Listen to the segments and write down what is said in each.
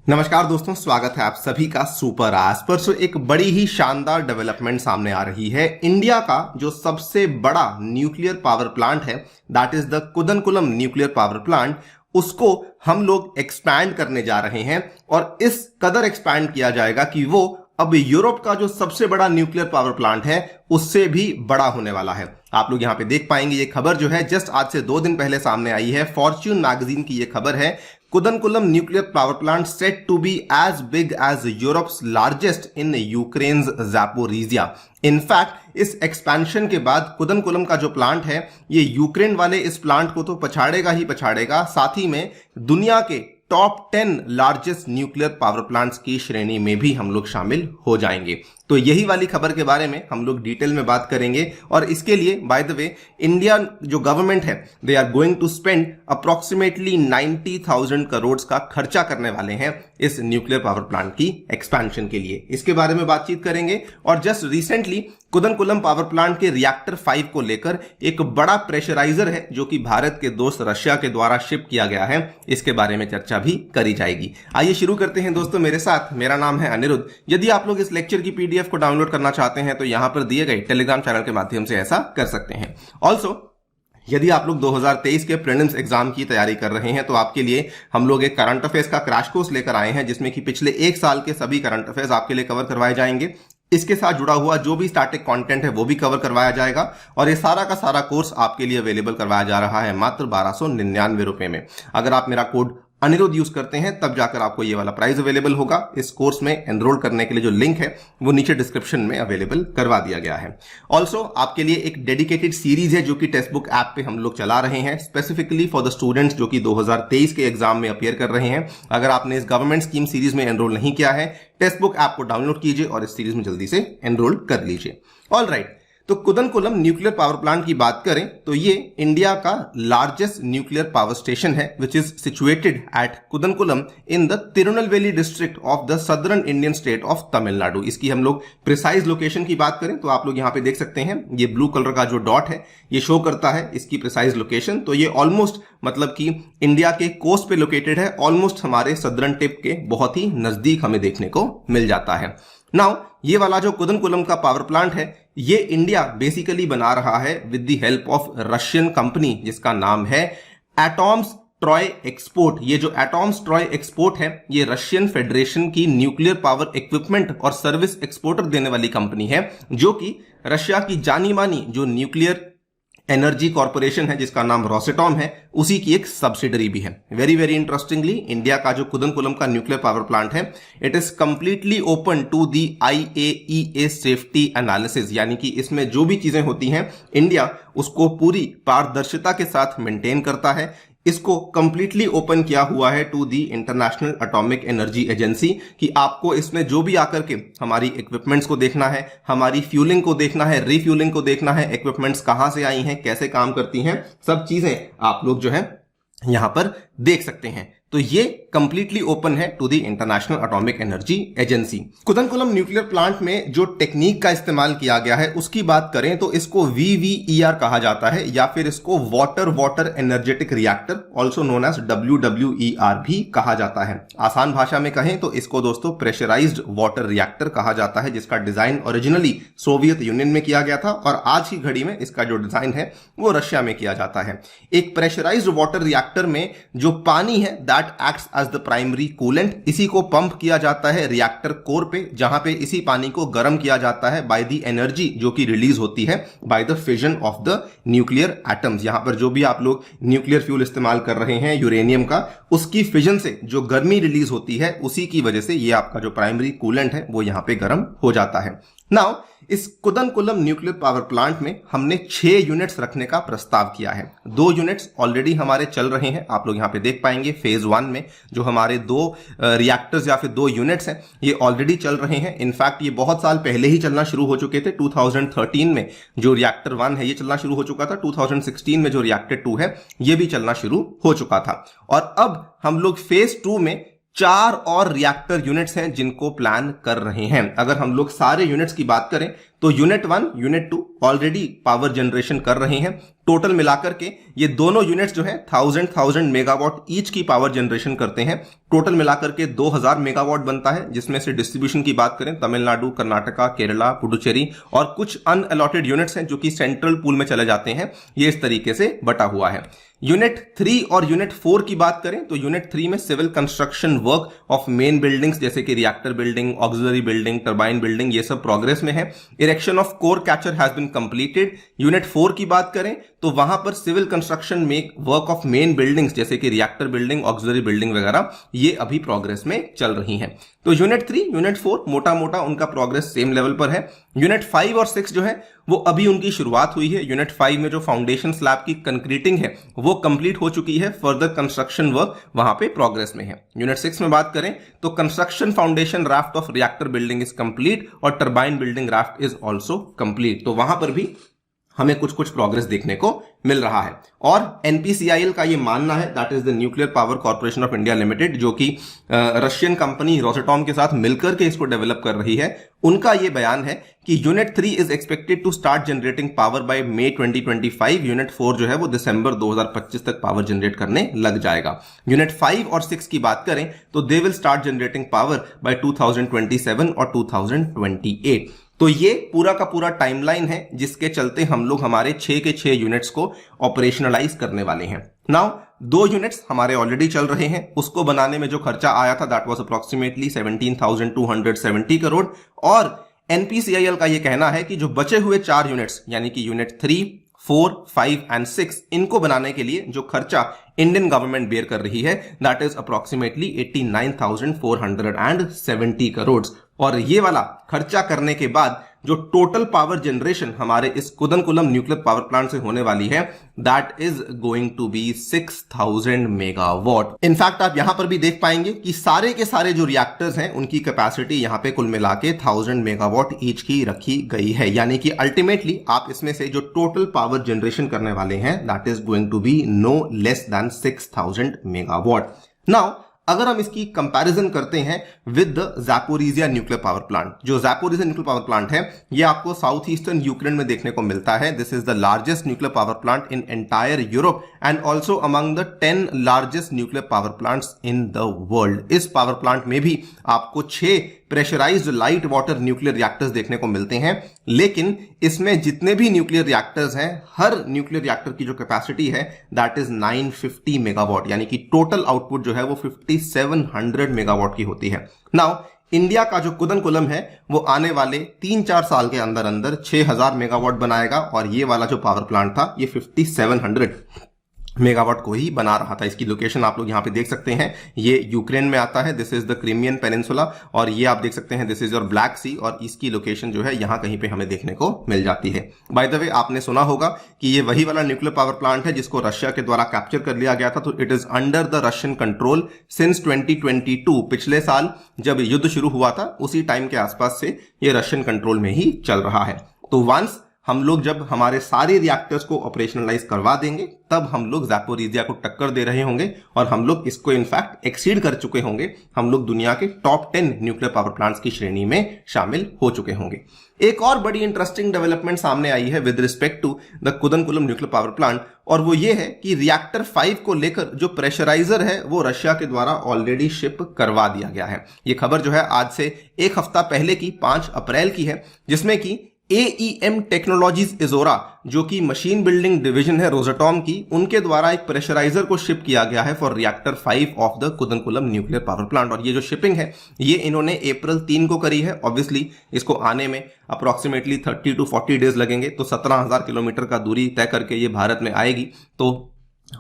नमस्कार दोस्तों, स्वागत है आप सभी का सुपर आज। परसों एक बड़ी ही शानदार डेवलपमेंट सामने आ रही है। इंडिया का जो सबसे बड़ा न्यूक्लियर पावर प्लांट है, that is the Kudankulam nuclear power plant, उसको हम लोग एक्सपैंड करने जा रहे हैं और इस कदर एक्सपैंड किया जाएगा कि वो अब यूरोप का जो सबसे बड़ा न्यूक्लियर पावर प्लांट है उससे भी बड़ा होने वाला है। आप लोग यहां पे देख पाएंगे, ये खबर जो है जस्ट आज से 2 दिन पहले सामने आई है। फॉर्च्यून मैगजीन की ये खबर है, Kudankulam nuclear power plant set to be as big as Europe's largest in Ukraine's Zaporizhzhia. In fact इस एक्सपेंशन के बाद कुदनकुलम का जो प्लांट है, ये यूक्रेन वाले इस प्लांट को तो पछाड़ेगा ही पछाड़ेगा, साथ ही में दुनिया के top 10 largest nuclear power plants की श्रेणी में भी हम लोग शामिल हो जाएंगे। तो यही वाली खबर के बारे में हम लोग डिटेल में बात करेंगे और इसके लिए बाय द वे इंडिया जो गवर्नमेंट है, they are going to spend approximately 90,000 crore का खर्चा करने वाले हैं इस न्यूक्लियर पावर प्लांट की एक्सपेंशन के लिए। इसके बारे में बातचीत करेंगे और just recently Kudankulam power plant के रिएक्टर 5 को लेकर एक बड़ा प्रेशराइजर है जो कि भारत के दोस्त रशिया के द्वारा शिप किया गया है, इसके बारे में चर्चा भी करी जाएगी। आइए शुरू करते हैं दोस्तों मेरे साथ। मेरा नाम है अनिरुद्ध। यदि आप लोग इस लेक्चर की पीडीएफ को डाउनलोड करना चाहते हैं तो यहां पर दिए गए टेलीग्राम चैनल के माध्यम से ऐसा कर सकते हैं। ऑल्सो यदि आप लोग 2023 के प्रीलिम्स एग्जाम की तैयारी कर रहे हैं तो आपके लिए हम लोग एक करंट अफेयर्स का क्रैश कोर्स लेकर आए हैं, जिसमें कि पिछले 1 साल के सभी करंट अफेयर्स आपके लिए कवर करवाए जाएंगे। इसके साथ जुड़ा हुआ जो भी स्टैटिक कंटेंट है वो भी कवर करवाया जाएगा और ये सारा का सारा कोर्स आपके लिए अवेलेबल करवाया जा रहा है मात्र 1299 रुपए में। अगर आप मेरा कोड अनिरुद्ध यूज करते हैं तब जाकर आपको ये वाला प्राइस अवेलेबल होगा। इस कोर्स में एनरोल करने के लिए जो लिंक है वो नीचे डिस्क्रिप्शन में अवेलेबल करवा दिया गया है। ऑल्सो आपके लिए एक डेडिकेटेड सीरीज है जो कि टेक्स्ट बुक ऐप पे हम लोग चला रहे हैं, स्पेसिफिकली फॉर द स्टूडेंट्स जो कि 2023 के एग्जाम में अपीयर कर रहे हैं। अगर आपने इस गवर्नमेंट स्कीम सीरीज में एनरोल नहीं किया है, टेक्स्ट बुक ऐप को डाउनलोड कीजिए और इस सीरीज में जल्दी से एनरोल कर लीजिए। ऑल राइट, तो कुदनकुलम न्यूक्लियर पावर प्लांट की बात करें तो ये इंडिया का लार्जेस्ट न्यूक्लियर पावर स्टेशन है, which is situated at Kudankulam in the Tirunelveli district of the southern Indian state of Tamil Nadu. इसकी हम लोग प्रिसाइज लोकेशन की बात करें तो आप लोग यहां पे देख सकते हैं, ये ब्लू कलर का जो डॉट है ये शो करता है इसकी प्रिसाइज लोकेशन। तो ये ऑलमोस्ट मतलब कि इंडिया के कोस्ट पे लोकेटेड है, ऑलमोस्ट हमारे सदर्न टिप के बहुत ही नजदीक हमें देखने को मिल जाता है। नाउ ये वाला जो कुदनकुलम का पावर प्लांट है ये इंडिया बेसिकली बना रहा है with the help of Russian company जिसका नाम है एटॉम्स ट्रॉय एक्सपोर्ट। ये जो एटॉम्स ट्रॉय एक्सपोर्ट है ये रशियन फेडरेशन की न्यूक्लियर पावर इक्विपमेंट और सर्विस एक्सपोर्टर देने वाली कंपनी है, जो कि रशिया की जानी मानी जो न्यूक्लियर एनर्जी कॉर्पोरेशन है जिसका नाम रोसेटॉम है, उसी की एक सब्सिडरी भी है। वेरी वेरी इंटरेस्टिंगली, इंडिया का जो कुदनकुलम का न्यूक्लियर पावर प्लांट है it is completely open to the IAEA safety analysis, यानी कि इसमें जो भी चीजें होती हैं इंडिया उसको पूरी पारदर्शिता के साथ मेंटेन करता है। इसको कंप्लीटली ओपन किया हुआ है to the international atomic energy agency कि आपको इसमें जो भी आकर के हमारी इक्विपमेंट्स को देखना है, हमारी फ्यूलिंग को देखना है, रिफ्यूलिंग को देखना है, इक्विपमेंट्स कहां से आई हैं, कैसे काम करती हैं, सब चीजें आप लोग जो है यहां पर देख सकते हैं। तो ये कंप्लीटली ओपन है to the International atomic energy Agency. Kudankulam nuclear plant में जो टेक्निक का इस्तेमाल किया गया है उसकी बात करें तो इसको VVER कहा जाता है या फिर इसको water energetic reactor also known as WWER भी कहा जाता है। आसान भाषा में कहें तो इसको दोस्तों प्रेशराइज्ड वाटर रिएक्टर कहा जाता है, जिसका डिजाइन ओरिजिनली सोवियत यूनियन में किया गया था और आज की घड़ी में इसका जो डिजाइन है वो रशिया में किया जाता है। एक प्रेशराइज्ड वाटर रिएक्टर में जो पानी है that acts as the primary coolant, इसी को पंप किया जाता है रिएक्टर कोर पे, जहां पे इसी पानी को गर्म किया जाता है बाय द एनर्जी जो कि रिलीज होती है by the fission of the nuclear atoms. यहां पर जो भी आप लोग न्यूक्लियर फ्यूल इस्तेमाल कर रहे हैं यूरेनियम का, उसकी फिजन से जो गर्मी रिलीज होती है उसी की वजह से ये आपका जो प्राइमरी कूलेंट है वो यहां पे गर्म हो जाता है। नाउ इस कुदनकुलम न्यूक्लियर पावर प्लांट में हमने 6 यूनिट्स रखने का प्रस्ताव किया है। 2 यूनिट्स ऑलरेडी हमारे चल रहे हैं, आप लोग यहां पे देख पाएंगे फेज 1 में जो हमारे 2 रिएक्टर्स या फिर 2 यूनिट्स हैं ये ऑलरेडी चल रहे हैं। इनफैक्ट ये बहुत साल पहले ही चलना शुरू हो चुके थे। 2013 में जो रिएक्टर 1 है ये चलना शुरू हो चुका था, 2016 में जो रिएक्टर 2 है ये भी चलना शुरू हो चुका था और अब हम लोग फेज 2 में 4 और रिएक्टर यूनिट्स हैं जिनको प्लान कर रहे हैं। अगर हम लोग सारे यूनिट्स की बात करें तो unit 1, unit 2 already power generation कर रहे हैं। टोटल मिलाकर के ये दोनों यूनिट्स जो हैं 1000 मेगावाट ईच की पावर जनरेशन करते हैं। टोटल मिलाकर के 2000 मेगावाट बनता है, जिसमें से डिस्ट्रीब्यूशन की बात करें तमिलनाडु, कर्नाटका, केरला, पुडुचेरी और कुछ अनअलॉटेड यूनिट्स हैं जो कि सेंट्रल पूल में चले जाते हैं। ये इस तरीके से बटा हुआ है। यूनिट 3 और यूनिट 4 की बात करें तो यूनिट 3 में civil construction work of main buildings जैसे कि reactor building, auxiliary building, turbine building, ये सब प्रोग्रेस में है। Erection of core catcher has been completed. Unit 4 की बात करें तो वहां पर civil construction work of main buildings जैसे कि रिएक्टर बिल्डिंग, ऑक्सिलरी बिल्डिंग वगैरह ये अभी प्रोग्रेस में चल रही हैं। तो यूनिट 3, यूनिट 4 मोटा मोटा उनका प्रोग्रेस सेम लेवल पर है। यूनिट 5 और 6 जो है वो अभी उनकी शुरुआत हुई है। यूनिट 5 में जो फाउंडेशन स्लैब की कंक्रीटिंग है वो कंप्लीट हो चुकी है। फर्दर कंस्ट्रक्शन वर्क वहां पे प्रोग्रेस में है। यूनिट 6 में बात करें तो construction foundation raft of reactor building is complete और turbine building raft is also complete. तो वहां पर भी हमें कुछ कुछ प्रोग्रेस देखने को मिल रहा है। और एनपीसीआईएल का ये मानना है, that is the nuclear power corporation of India limited, जो कि रशियन कंपनी रोसाटॉम के साथ मिलकर के इसको डेवलप कर रही है, उनका ये बयान है कि unit 3 is expected to start generating power by May 2025। Unit 4 जो है वो दिसंबर 2025 तक पावर जनरेट करने लग जाएगा। यूनिट 5 और 6 की बात करें तो they will start generating power bye 2027 और 2028। तो ये पूरा का पूरा टाइमलाइन है जिसके चलते हम लोग हमारे 6 के 6 यूनिट्स को ऑपरेशनलाइज करने वाले हैं। नाउ 2 यूनिट्स हमारे ऑलरेडी चल रहे हैं, उसको बनाने में जो खर्चा आया था दैट वाज अप्रोक्सीमेटली 17,270 करोड़। और एनपीसीआईएल का ये कहना है कि जो बचे हुए 4 यूनिट्स यानी कि यूनिट 3, 4, 5 एंड 6 इनको बनाने के लिए जो खर्चा इंडियन गवर्नमेंट बेयर कर रही है दैट इज अप्रोक्सीमेटली 89,470 करोड़। और ये वाला खर्चा करने के बाद जो टोटल पावर जनरेशन हमारे इस कुदनकुलम न्यूक्लियर पावर प्लांट से होने वाली है that is going to be 6000 megawatt. In fact आप यहां पर भी देख पाएंगे कि सारे के सारे जो रिएक्टर्स हैं उनकी कैपेसिटी यहां पे कुल मिला के 1000 मेगावाट ईच की रखी गई है। यानी कि अल्टीमेटली आप इसमें से जो टोटल पावर जनरेशन करने वाले हैं that is going to be no less than 6000 megawatt. Now अगर हम इसकी कंपैरिजन करते हैं with the Zaporizhzhia nuclear power plant, जो ज़ैपोरिज़िया न्यूक्लियर पावर प्लांट है ये आपको साउथ ईस्टर्न यूक्रेन में देखने को मिलता है। This is the largest nuclear power plant in entire Europe and also among the 10 largest nuclear power plants in the world. इस पावर प्लांट में भी आपको 6 pressurised light water nuclear reactors देखने को मिलते हैं, लेकिन इसमें जितने भी न्यूक्लियर रिएक्टर्स हैं हर न्यूक्लियर रिएक्टर की जो कैपेसिटी है दैट इज 950 मेगावाट, यानी कि टोटल आउटपुट जो है वो 5700 मेगावाट की होती है। नाउ इंडिया का जो कुदनकुलम है वो आने वाले 3-4 साल के अंदर अंदर 6000 मेगावाट बनाएगा और ये वाला जो पावर प्लांट था ये 5700 मेगावाट को ही बना रहा था। इसकी लोकेशन आप लोग यहाँ पे देख सकते हैं, ये यूक्रेन में आता है। This is the Crimean peninsula और ये आप देख सकते हैं दिस इज योर ब्लैक सी और इसकी लोकेशन जो है यहाँ कहीं पे हमें देखने को मिल जाती है। बाय द वे आपने सुना होगा कि ये वही वाला न्यूक्लियर पावर प्लांट है जिसको रशिया के द्वारा कैप्चर कर लिया गया था। तो it is under the Russian control since 2022। पिछले साल जब युद्ध शुरू हुआ था उसी टाइम के आसपास से ये रशियन कंट्रोल में ही चल रहा है। तो वंस हम लोग जब हमारे सारे रिएक्टर्स को ऑपरेशनलाइज करवा देंगे तब हम लोग ज़ैपोरिज़िया को टक्कर दे रहे होंगे और हम लोग इसको इनफैक्ट एक्सीड कर चुके होंगे। हम लोग दुनिया के टॉप 10 न्यूक्लियर पावर प्लांट्स की श्रेणी में शामिल हो चुके होंगे। एक और बड़ी इंटरेस्टिंग डेवलपमेंट सामने आई है with respect to the Kudankulam nuclear power plant और वो ये है कि रिएक्टर 5 को लेकर जो प्रेशराइजर है वो रशिया के द्वारा ऑलरेडी शिप करवा दिया गया है। ये खबर जो है आज से एक हफ्ता पहले की 5 अप्रैल की है, जिसमें कि AEM टेक्नोलॉजीज इजोरा जो कि मशीन बिल्डिंग डिवीजन है रोसाटॉम की, उनके द्वारा एक प्रेशराइजर को शिप किया गया है for reactor 5 of the Kudankulam nuclear power plant. और ये जो शिपिंग है ये इन्होंने अप्रैल 3 को करी है। ऑब्वियसली इसको आने में अप्रोक्सीमेटली 30 to 40 डेज लगेंगे, तो 17,000 किलोमीटर का दूरी तय करके ये भारत में आएगी। तो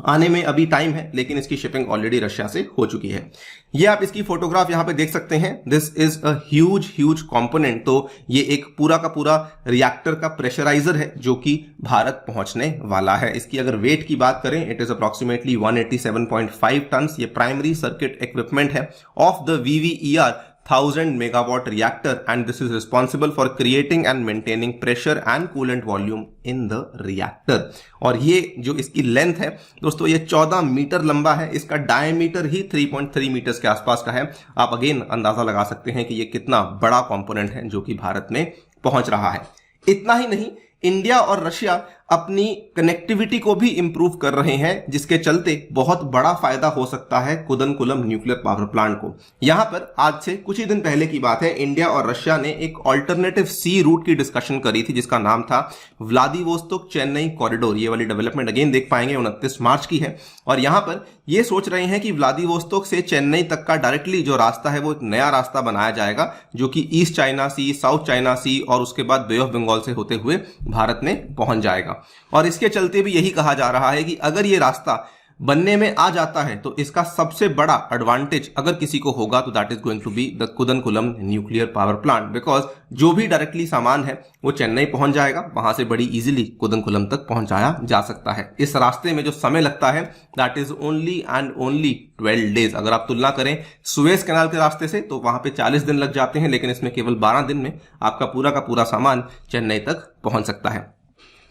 आने में अभी टाइम है, लेकिन इसकी शिपिंग ऑलरेडी रशिया से हो चुकी है। ये आप इसकी फोटोग्राफ यहां पे देख सकते हैं। This is a huge component. तो ये एक पूरा का पूरा रिएक्टर का प्रेशराइजर है जो कि भारत पहुंचने वाला है। इसकी अगर वेट की बात करें इट इज अप्रोक्सीमेटली 187.5 टन। ये प्राइमरी सर्किट इक्विपमेंट है of the VVER 1000 megawatt reactor and this is responsible for creating and maintaining pressure and coolant volume in the reactor। और ये जो इसकी लेंथ है दोस्तों ये 14 मीटर लंबा है, इसका डायमीटर ही 3.3 मीटर्स के आसपास का है। आप अगेन अंदाजा लगा सकते हैं कि ये कितना बड़ा कंपोनेंट है जो कि भारत में पहुंच रहा है। इतना ही नहीं, इंडिया और रशिया अपनी कनेक्टिविटी को भी इंप्रूव कर रहे हैं, जिसके चलते बहुत बड़ा फायदा हो सकता है कुदनकुलम न्यूक्लियर पावर प्लांट को। यहां पर आज से कुछ ही दिन पहले की बात है, इंडिया और रशिया ने एक ऑल्टरनेटिव सी रूट की डिस्कशन करी थी जिसका नाम था व्लादिवोस्तोक चेन्नई कॉरिडोर। ये वाली डेवलपमेंट अगेन देख पाएंगे 29 मार्च की है। और यहां पर ये सोच रहे हैं कि व्लादिवोस्तोक से चेन्नई तक का डायरेक्टली जो रास्ता है वो एक नया रास्ता बनाया जाएगा जो कि ईस्ट चाइना सी, साउथ चाइना सी और उसके बाद बे ऑफ बंगाल से होते हुए भारत में पहुंच जाएगा। और इसके चलते भी यही कहा जा रहा है कि अगर ये रास्ता बनने में आ जाता है तो इसका सबसे बड़ा एडवांटेज अगर किसी को होगा तो that is going to be the Kudankulam nuclear power plant, because जो भी डायरेक्टली सामान है वो चेन्नई पहुंच जाएगा, वहां से बड़ी इजीली कुदनकुलम तक पहुंचाया जा सकता है। इस रास्ते में जो समय लगता है that is only and only 12 days. अगर आप तुलना करें सुएज कैनाल के रास्ते से तो वहां पे 40 दिन लग जाते हैं, लेकिन इसमें केवल 12 दिन में आपका पूरा का पूरा सामान चेन्नई तक पहुंच सकता है।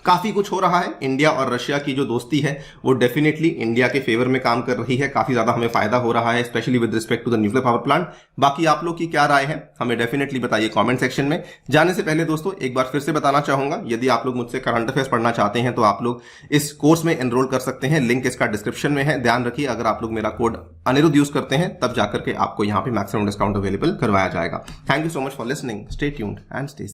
काफी कुछ हो रहा है। इंडिया और रशिया की जो दोस्ती है वो डेफिनेटली इंडिया के फेवर में काम कर रही है, काफी ज्यादा हमें फायदा हो रहा है, specially with respect to the nuclear power plant. बाकी आप लोग की क्या राय है हमें डेफिनेटली बताइए कमेंट सेक्शन में। जाने से पहले दोस्तों एक बार फिर से बताना चाहूंगा, यदि आप लोग मुझसे करंट अफेयर्स पढ़ना चाहते हैं तो आप लोग इस कोर्स में एनरोल कर सकते हैं, लिंक इसका डिस्क्रिप्शन में है। ध्यान रखिए अगर आप लोग मेरा कोड अनिरुद्ध यूज करते हैं तब जाकर के आपको यहाँ पे मैक्सिमम डिस्काउंट अवेलेबल करवाया जाएगा। Thank you so much for listening, stay tuned and stay